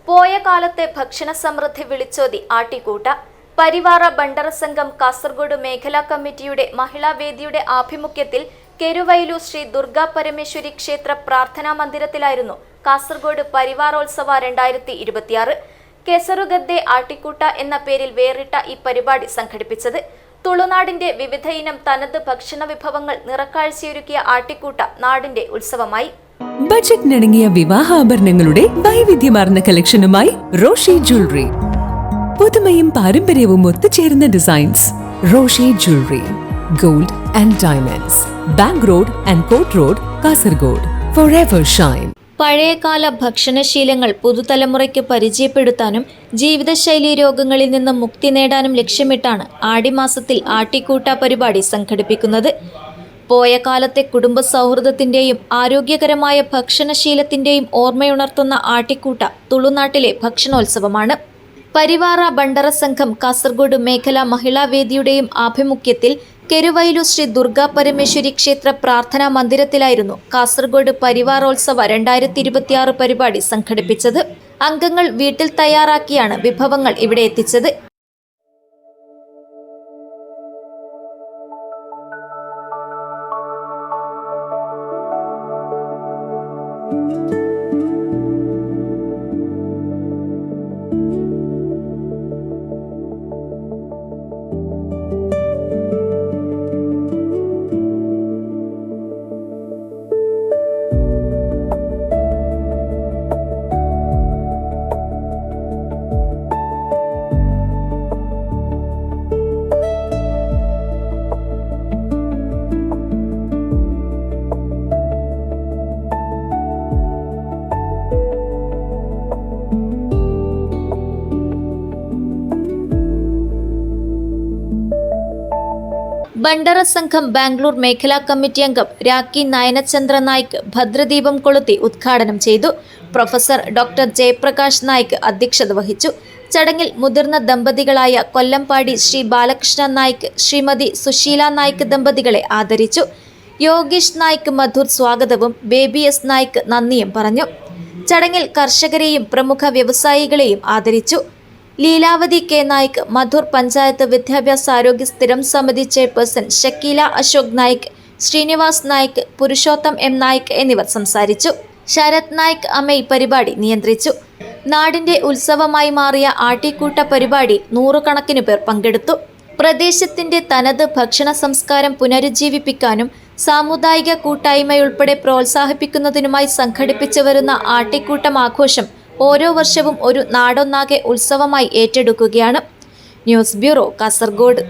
പോയ കാലത്തെ ഭക്ഷണ സമൃദ്ധി വിളിച്ചോതി ആട്ടിക്കൂട്ട. പരിവാര ബണ്ടറ സംഘം കാസർഗോഡ് മേഖലാ കമ്മിറ്റിയുടെ മഹിളാവേദിയുടെ ആഭിമുഖ്യത്തിൽ കെരുവയിലു ശ്രീ ദുർഗാ പരമേശ്വരി ക്ഷേത്ര പ്രാർത്ഥനാ മന്ദിരത്തിലായിരുന്നു കാസർഗോഡ് പരിവാരോത്സവ 2026 കെസറുഗദ്ദെ ആട്ടിക്കൂട്ട എന്ന പേരിൽ വേറിട്ട ഈ പരിപാടി സംഘടിപ്പിച്ചത്. തുളുനാടിന്റെ വിവിധ ഇനം തനത് ഭക്ഷണ വിഭവങ്ങൾ നിറക്കാഴ്ചയൊരുക്കിയ ആട്ടിക്കൂട്ട നാടിന്റെ ഉത്സവമായി. ബജറ്റിനിണങ്ങിയ വിവാഹാഭരണങ്ങളുടെ വൈവിധ്യമാർന്ന കളക്ഷനുമായി റോഷി ജ്വല്ലറി. പുതുമയും പാരമ്പര്യവും ഒത്തുചേരുന്ന designs. Roshi jewellery, gold and diamonds, bank road and court road, Kasaragod. Forever shine. പഴയകാല ഭക്ഷണശീലങ്ങൾ പുതുതലമുറയ്ക്ക് പരിചയപ്പെടുത്താനും ജീവിതശൈലി രോഗങ്ങളിൽ നിന്ന് മുക്തി നേടാനും ലക്ഷ്യമിട്ടാണ് ആടിമാസത്തിൽ ആട്ടിക്കൂട്ട പരിപാടി സംഘടിപ്പിക്കുന്നത്. പോയ കാലത്തെ കുടുംബ സൗഹൃദത്തിന്റെയും ആരോഗ്യകരമായ ഭക്ഷണശീലത്തിന്റെയും ഓർമ്മയുണർത്തുന്ന ആട്ടിക്കൂട്ട തുളുനാട്ടിലെ ഭക്ഷണോത്സവമാണ്. പരിവാര ബണ്ടറ സംഘം കാസർഗോഡ് മേഖലാ മഹിളാവേദിയുടെയും ആഭിമുഖ്യത്തിൽ കെരുവയിലു ശ്രീ ദുർഗാ പരമേശ്വരി ക്ഷേത്ര പ്രാർത്ഥനാ മന്ദിരത്തിലായിരുന്നു കാസർഗോഡ് പരിവാരോത്സവ 2026 പരിപാടി സംഘടിപ്പിച്ചത്. അംഗങ്ങൾ വീട്ടിൽ തയ്യാറാക്കിയാണ് വിഭവങ്ങൾ ഇവിടെ എത്തിച്ചത്. ബണ്ടറ സംഘം ബാംഗ്ലൂർ മേഖലാ കമ്മിറ്റി അംഗം രാഖി നയനചന്ദ്ര നായിക് ഭദ്രദീപം കൊളുത്തി ഉദ്ഘാടനം ചെയ്തു. പ്രൊഫസർ ഡോക്ടർ ജയപ്രകാശ് നായിക് അധ്യക്ഷത വഹിച്ചു. ചടങ്ങിൽ മുതിർന്ന ദമ്പതികളായ കൊല്ലംപാടി ശ്രീ ബാലകൃഷ്ണ നായിക്, ശ്രീമതി സുശീല നായിക് ദമ്പതികളെ ആദരിച്ചു. യോഗീഷ് നായിക് മധുർ സ്വാഗതവും ബേബി എസ് നായിക് നന്ദിയും പറഞ്ഞു. ചടങ്ങിൽ കർഷകരെയും പ്രമുഖ വ്യവസായികളെയും ആദരിച്ചു. ലീലാവതി കെ നായിക്, മധുർ പഞ്ചായത്ത് വിദ്യാഭ്യാസ ആരോഗ്യ സ്ഥിരം സമിതി ചെയർപേഴ്സൺ ഷക്കീല അശോക് നായിക്, ശ്രീനിവാസ് നായിക്, പുരുഷോത്തം എം നായിക് എന്നിവർ സംസാരിച്ചു. ശരത് നായിക് അമൈ പരിപാടി നിയന്ത്രിച്ചു. നാടിന്റെ ഉത്സവമായി മാറിയ ആട്ടിക്കൂട്ട പരിപാടി നൂറുകണക്കിന് പേർ പങ്കെടുത്തു. പ്രദേശത്തിന്റെ തനത് ഭക്ഷണ സംസ്കാരം പുനരുജ്ജീവിപ്പിക്കാനും സാമുദായിക കൂട്ടായ്മയുൾപ്പെടെ പ്രോത്സാഹിപ്പിക്കുന്നതിനുമായി സംഘടിപ്പിച്ചു വരുന്ന ആട്ടിക്കൂട്ടം ആഘോഷം ഓരോ വർഷവും ഒരു നാടൊന്നാകെ ഉത്സവമായി ഏറ്റെടുക്കുകയാണ്. News bureau, Kasaragod.